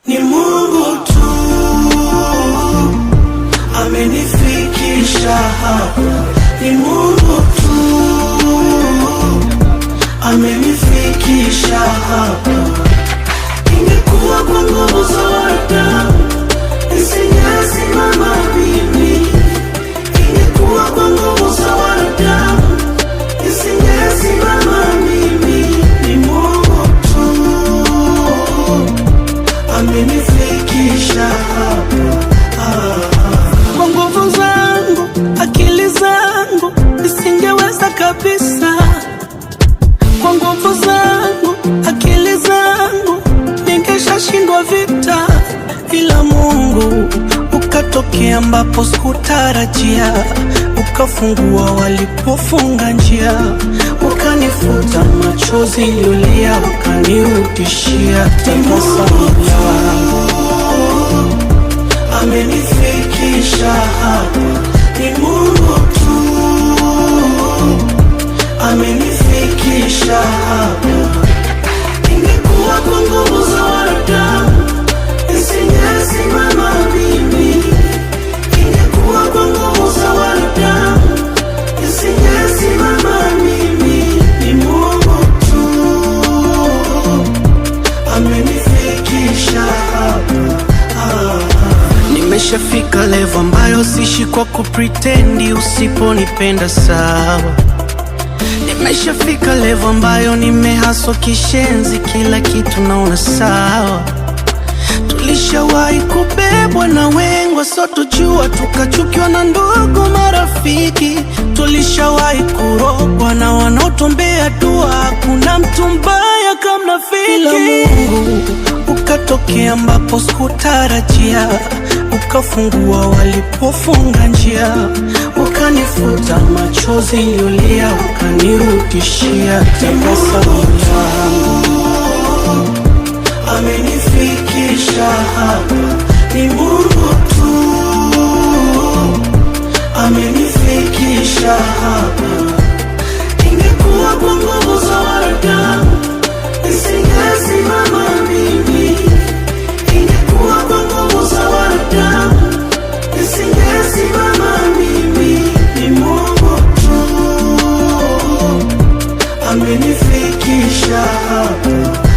Ni Mungu tu amenifikisha hapa, ni Mungu tu amenifikisha hapa. Ingekuwa kwa nguvu za wanadamu nisingesimama mimi, ingekuwa kwa nguvu za wanadamu nisingesimama mimi. Ni Mungu tu amenifikisha hapa. Kwa nguvu zangu, akili zangu nisingeweza kabisa. Kwa nguvu zangu, akili zangu ningeshashindwa vita, ila Mungu ukatokea ambapo sikutarajia, ukafungua walipofunga njia, ukanifuta machozi niliyolia, ukanirudishia tabasamu langu. Amenifikisha hapa, ni Mungu tu amenifikisha hapa. Ingekuwa kwa nguvu za wanadamu nisingesimama mimi, ingekuwa kwa nguvu za wanadamu nisingesimama mimi. Ni Mungu tu amenifikisha hapa. Nimeshafika level ambayo sishi kwa kupretendi, usiponipenda sawa. Nimeshafika level ambayo nimehaswa kishenzi, kila kitu naona sawa. Tulishawahi kubebwa na wengwa, so tujua tukachukiwa na ndugu marafiki. Tulishawahi kurogwa na wanaotuombea dua, hakuna mtu mbaya kama rafiki. Ila Mungu ukatokea ambapo sikutarajia, ukafungua walipofunga njia, ukanifuta machozi niliyolia, ukanirudishia tabasamu langu. Amenifikisha hapa, ni Mungu tu amenifikisha hapa. Ingekuwa kwa nguvu za wanadamu nisingesimama mimi, ingekuwa kwa nguvu za wanadamu nisingesimama mimi. Ni Mungu tu amenifikisha hapa.